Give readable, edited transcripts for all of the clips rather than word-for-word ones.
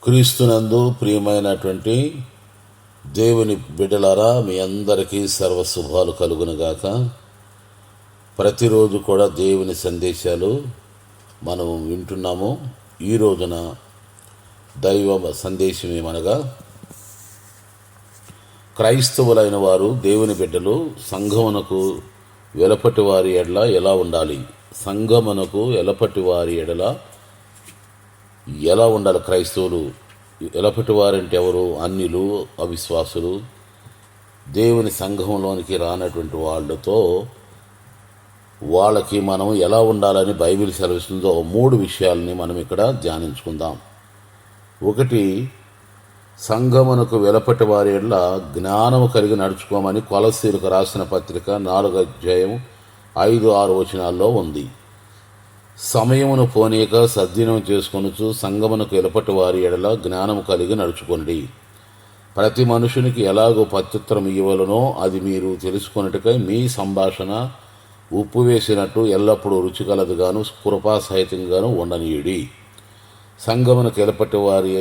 క్రీస్తునందు ప్రియమైనటువంటి దేవుని బిడ్డలారా, మీ అందరికీ సర్వశుభాలు కలుగునుగాక. ప్రతిరోజు కూడా దేవుని సందేశాలు మనం వింటున్నాము. ఈ రోజున దైవ సందేశం ఏమనగా, క్రైస్తవులైన వారు, దేవుని బిడ్డలు సంఘమునకు వెలపటి వారి ఎడల ఎలా ఉండాలి, సంఘమునకు వెలపటి వారి ఎడల ఎలా ఉండాలి. క్రైస్తవులు ఎలపటి వారంటే ఎవరు? అన్యులు, అవిశ్వాసులు, దేవుని సంఘంలోనికి రానటువంటి వాళ్ళకి మనం ఎలా ఉండాలని బైబిల్ సెలవిస్తుందో 3 విషయాలని మనం ఇక్కడ ధ్యానించుకుందాం. ఒకటి, సంఘమునకు వెలపటి వారి ఎడల జ్ఞానము కలిగి నడుచుకోమని కొలస్సీలకు రాసిన పత్రిక 4:5-6 వచనాల్లో ఉంది. సమయమును పోనీక సద్వినియోగం చేసుకొనుచు సంగమునకు వెలపటి వారి ఎడల జ్ఞానము కలిగి నడుచుకోండి. ప్రతి మనుషునికి ఎలాగో ప్రత్యుత్తరం ఇవ్వలనో అది మీరు తెలుసుకొనుటకై మీ సంభాషణ ఉప్పు వేసినట్టు ఎల్లప్పుడూ రుచికలదుగాను కృపాసహితంగాను ఉండనీయుడి. సంగమునకు వెలపటి వారి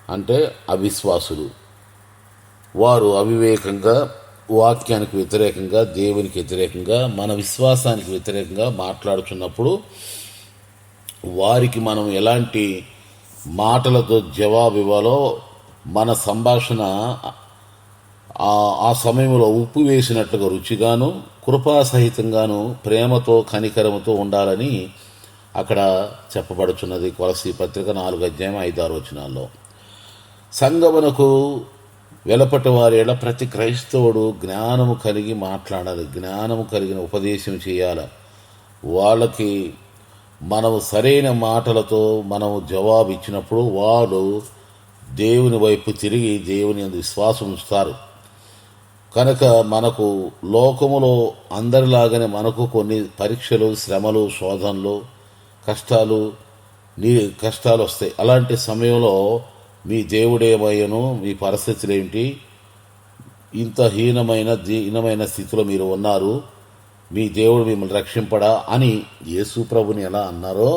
అంటే అవిశ్వాసులు. వారు అవివేకంగా, వాక్యానికి వ్యతిరేకంగా, దేవునికి వ్యతిరేకంగా, మన విశ్వాసానికి వ్యతిరేకంగా మాట్లాడుతున్నప్పుడు వారికి మనం ఎలాంటి మాటలతో జవాబు ఇవ్వాలో, మన సంభాషణ ఆ సమయంలో ఉప్పు వేసినట్లుగా రుచిగాను కృపాసహితంగాను ప్రేమతో కనికరముతో ఉండాలని అక్కడ చెప్పబడుచున్నది. కొలస్సీ పత్రిక 4:5-6 వచనాల్లో. సంగమునకు వెలపటి వారి ఎడల ప్రతి క్రైస్తవుడు జ్ఞానము కలిగి మాట్లాడాలి, జ్ఞానము కలిగిన ఉపదేశం చేయాలి. వాళ్ళకి మనము సరైన మాటలతో మనము జవాబు ఇచ్చినప్పుడు వాళ్ళు దేవుని వైపు తిరిగి దేవుని యందు విశ్వాసం ఉంచుతారు. కనుక మనకు లోకములో అందరిలాగానే మనకు కొన్ని పరీక్షలు, శ్రమలు, శోధనలు, కష్టాలు వస్తాయి. అలాంటి సమయంలో మీ దేవుడేమయ్యను, మీ పరిస్థితులు ఏమిటి, ఇంత హీనమైన స్థితిలో మీరు ఉన్నారు, మీ దేవుడు మిమ్మల్ని రక్షింపడా అని యేసు ప్రభుని ఎలా అన్నారో,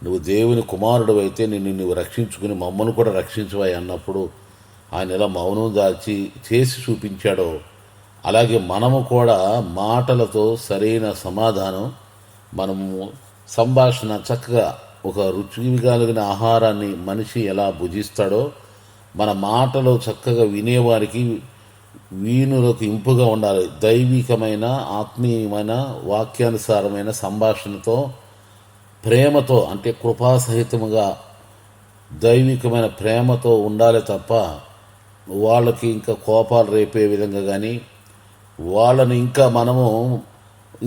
నువ్వు దేవుని కుమారుడు అయితే నువ్వు రక్షించుకుని మమ్మల్ని కూడా రక్షించవాయి అన్నప్పుడు ఆయన ఎలా మౌనం దాల్చి చేసి చూపించాడో, అలాగే మనము కూడా మాటలతో సరైన సమాధానం, మనము సంభాషణ చక్కగా ఒక రుచి కలిగిన ఆహారాన్ని మనిషి ఎలా భుజిస్తాడో, మన మాటలు చక్కగా వినేవారికి వీణులకు ఇంపుగా ఉండాలి. దైవికమైన, ఆత్మీయమైన, వాక్యానుసారమైన సంభాషణతో, ప్రేమతో, అంటే కృపాసహితముగా దైవికమైన ప్రేమతో ఉండాలి తప్ప వాళ్ళకి ఇంకా కోపాలు రేపే విధంగా కానీ, వాళ్ళని మనము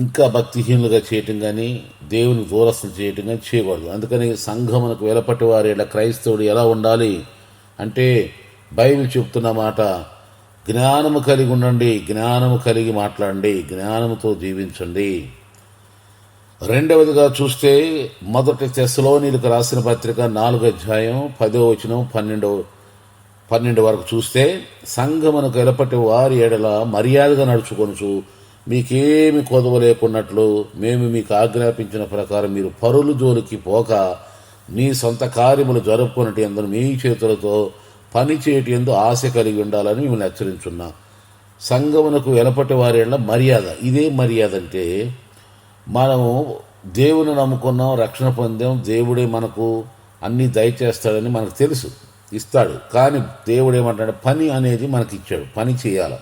ఇంకా భక్తిహీనులుగా చేయటం కానీ, దేవుని దూరస్థం చేయటం కానీ చేయకూడదు. అందుకని సంఘమునకు వెలపటి వారి క్రైస్తవుడు ఎలా ఉండాలి అంటే, బైబిల్ చెప్తున్న మాట, జ్ఞానము కలిగి ఉండండి, జ్ఞానము కలిగి మాట్లాడండి, జ్ఞానముతో జీవించండి. రెండవదిగా చూస్తే, మొదటి తెస్సలోనీయులకు రాసిన పత్రిక 4:10-12 వరకు చూస్తే, సంఘమునకు వెలపటి వారి ఎడల మర్యాదగా నడుచుకొనుచు మీకేమి కొదవ లేకున్నట్లు మేము మీకు ఆజ్ఞాపించిన ప్రకారం మీరు పరుల జోలికి పోక మీ సొంత కార్యములు జరుపుకున్నట్టు అందరూ మీ చేతులతో పని చేయటి ఎందు ఆశ కలిగి ఉండాలని మిమ్మల్ని హెచ్చరించున్నా. సంఘమునకు వెలపటి వారి మర్యాద. ఇదే మర్యాద అంటే, మనము దేవుని నమ్ముకున్నాం, రక్షణ పొందాం, దేవుడే మనకు అన్నీ దయచేస్తాడని మనకు తెలుసు, ఇస్తాడు. కానీ దేవుడు ఏమంటాడు, పని అనేది మనకి ఇచ్చాడు, పని చేయాలి.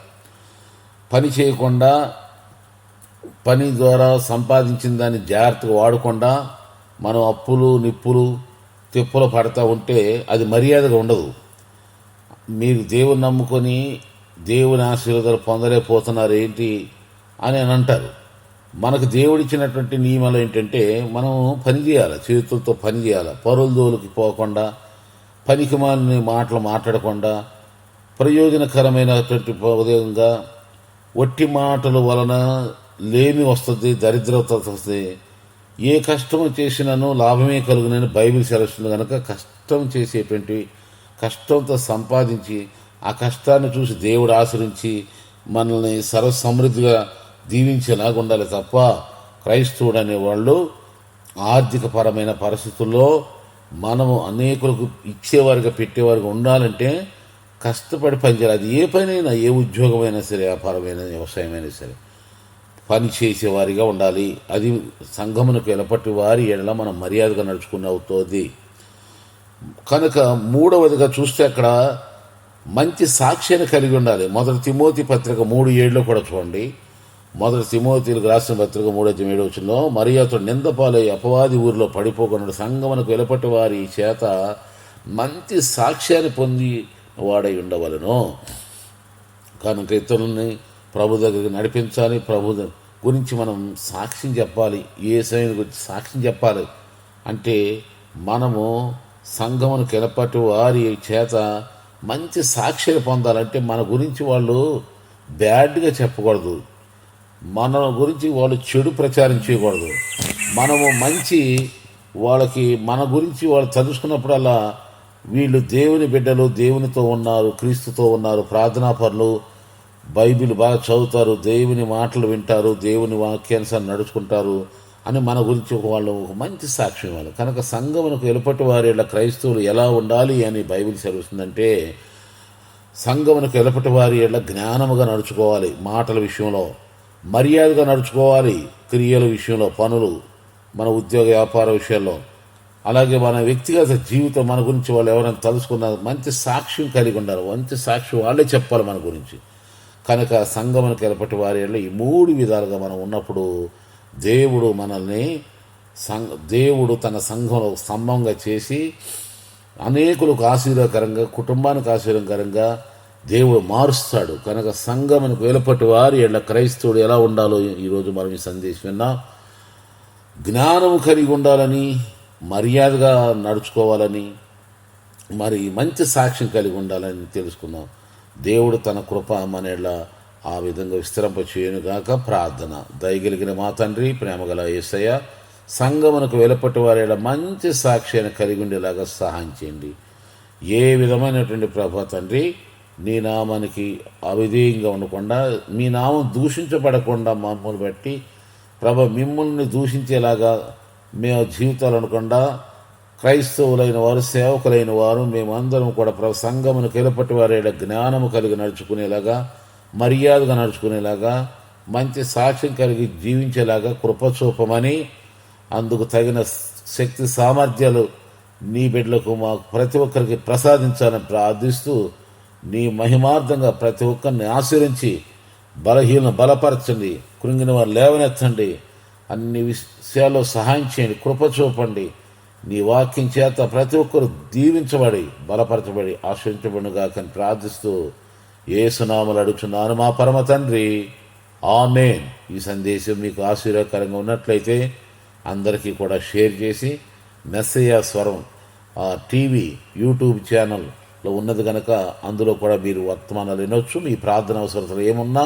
పని చేయకుండా, పని ద్వారా సంపాదించిన దాన్ని జాగ్రత్తగా వాడకుండా మనం అప్పులు, నిప్పులు, తిప్పులు పడతా ఉంటే అది మర్యాదగా ఉండదు. మీరు దేవుని నమ్ముకొని దేవుని ఆశీర్వాదాలు పొందలేకపోతున్నారు ఏంటి అని అంటారు. మనకు దేవుడిచ్చినటువంటి నియమాలు ఏంటంటే, మనం పని చేయాలి, చేతులతో పని చేయాలి. పరుల జోలికి పోకుండా, పనికిమాలిన మాటలు మాట్లాడకుండా, ప్రయోజనకరమైనటువంటి విధంగా, వట్టి మాటల వలన లేమి వస్తుంది, దరిద్రత వస్తుంది. ఏ కష్టం చేసినానో లాభమే కలుగునని బైబిల్ సెలవుస్తుంది. కనుక కష్టంతో సంపాదించి ఆ కష్టాన్ని చూసి దేవుడు ఆశ్రయించి మనల్ని సర్వసమృద్ధిగా దీవించేలాగా ఉండాలి తప్ప, క్రైస్తవుడు అనేవాళ్ళు ఆర్థికపరమైన పరిస్థితుల్లో మనము అనేకులకు ఇచ్చేవారిగా పెట్టేవారిగా ఉండాలంటే కష్టపడి పనిచేయాలి. అది ఏ పనైనా, ఏ ఉద్యోగమైనా సరే, వ్యాపారమైనా, వ్యవసాయమైనా సరే పని చేసేవారిగా ఉండాలి. అది సంఘమునకు ఎలపటి వారి ఎడల మనం మర్యాదగా నడుచుకుని అవుతుంది. కనుక మూడవదిగా చూస్తే అక్కడ మంచి సాక్ష్యాన్ని కలిగి ఉండాలి. మొదటి తిమోతి పత్రిక 3:7 కూడా చూడండి. మొదటి తిమోతిలకు రాసిన పత్రిక 3:7 మరి అతడు నిందపాలై అపవాది ఊరిలో పడిపోకుండా సంగమునకు వెలపటి వారి చేత మంచి సాక్ష్యాన్ని పొంది వాడై ఉండవలను. కనుక ఇతరులని ప్రభు దగ్గరికి నడిపించాలి. ప్రభు గురించి మనం సాక్ష్యం చెప్పాలి. ఏ సమయం గురించి సాక్ష్యం చెప్పాలి అంటే మనము సంఘమునకు వెలపటి వారి చేత మంచి సాక్ష్యాలు పొందాలంటే మన గురించి వాళ్ళు బ్యాడ్గా చెప్పకూడదు. మన గురించి వాళ్ళు చెడు ప్రచారం చేయకూడదు. మనము మంచి వాళ్ళకి మన గురించి వాళ్ళు తెలుసుకున్నప్పుడల్లా వీళ్ళు దేవుని బిడ్డలు, దేవునితో ఉన్నారు, క్రీస్తుతో ఉన్నారు, ప్రార్థనాపరులు, బైబిల్ బాగా చదువుతారు, దేవుని మాటలు వింటారు, దేవుని వాక్యానుసారం నడుచుకుంటారు అని మన గురించి వాళ్ళు ఒక మంచి సాక్ష్యం ఇవ్వాలి. కనుక సంఘమునకు వెలుపటి వారి క్రైస్తవులు ఎలా ఉండాలి అని బైబిల్ సెలవుస్తుందంటే సంఘమునకు వెలుపటి వారి జ్ఞానముగా నడుచుకోవాలి. మాటల విషయంలో మర్యాదగా నడుచుకోవాలి. క్రియల విషయంలో, పనులు, మన ఉద్యోగ వ్యాపార విషయాల్లో, అలాగే మన వ్యక్తిగత జీవితం, మన గురించి వాళ్ళు ఎవరైనా తెలుసుకున్న మంచి సాక్ష్యం కలిగి ఉండాలి. మంచి సాక్ష్యం వాళ్ళే చెప్పాలి మన గురించి. కనుక సంఘమునకు వెలుపటి వారి ఈ 3 విధాలుగా మనం ఉన్నప్పుడు దేవుడు మనల్ని దేవుడు తన సంఘంలో స్తంభంగా చేసి అనేకులకు ఆశీర్వాదకరంగా, కుటుంబానికి ఆశీర్వాదకరంగా దేవుడు మారుస్తాడు. కనుక సంఘమునకు వెలుపటి వారి క్రైస్తవుడు ఎలా ఉండాలో ఈరోజు మనం ఈ సందేశం విన్నాం. జ్ఞానము కలిగి ఉండాలని, మర్యాదగా నడుచుకోవాలని, మరి మంచి సాక్ష్యం కలిగి ఉండాలని తెలుసుకున్నాం. దేవుడు తన కృప మన ఆ విధంగా విస్తరింప చేయనుగాక. ప్రార్థన. దయగలిగిన మా తండ్రి, ప్రేమగల యేసయ్య, సంఘమునకు వెలుపటి వారి మంచి సాక్ష్యాన్ని కలిగి ఉండేలాగా సహాయం చేయండి. ఏ విధమైనటువంటి ప్రభా తండ్రి, నీ నామానికి అవిధేయంగా ఉండకుండా, మీ నామం దూషించబడకుండా మమ్మల్ని బట్టి ప్రభ మిమ్మల్ని దూషించేలాగా మేము జీవితాలు అనకుండా క్రైస్తవులైన వారు, సేవకులైన వారు మేమందరం కూడా సంఘమును వెలుపటి వారి జ్ఞానము కలిగి నడుచుకునేలాగా, మర్యాదగా నడుచుకునేలాగా, మంచి సాక్ష్యం కలిగి జీవించేలాగా కృపచూపమని, అందుకు తగిన శక్తి సామర్థ్యాలు నీ బిడ్డలకు మాకు ప్రతి ఒక్కరికి ప్రసాదించాలని ప్రార్థిస్తూ, నీ మహిమార్థంగా ప్రతి ఒక్కరిని ఆశ్రయించి బలహీనను బలపరచండి, కృంగిన వారు లేవనెత్తండి, అన్ని విషయాల్లో సహాయం చేయండి, కృప చూపండి. నీ వాక్యం చేత ప్రతి ఒక్కరు దీవించబడి, బలపరచబడి, ఆశ్రయించబడుగాకని ప్రార్థిస్తూ యేసునామములో అడుగుచున్నాను మా పరమ తండ్రి, ఆమేన్. ఈ సందేశం మీకు ఆశీర్వాదకరంగా ఉన్నట్లయితే అందరికీ కూడా షేర్ చేసి, మెస్సయ్య స్వరం టీవీ యూట్యూబ్ ఛానల్లో ఉన్నది కనుక అందులో కూడా మీరు వర్తమానాలు వినొచ్చు. మీ ప్రార్థన అవసరతలు ఏమున్నా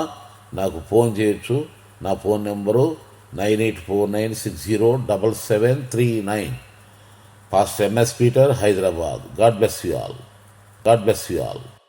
నాకు ఫోన్ చేయొచ్చు. నా phone number 9849607739. Pastor MS Peter, Hyderabad. God bless you all. God bless you all.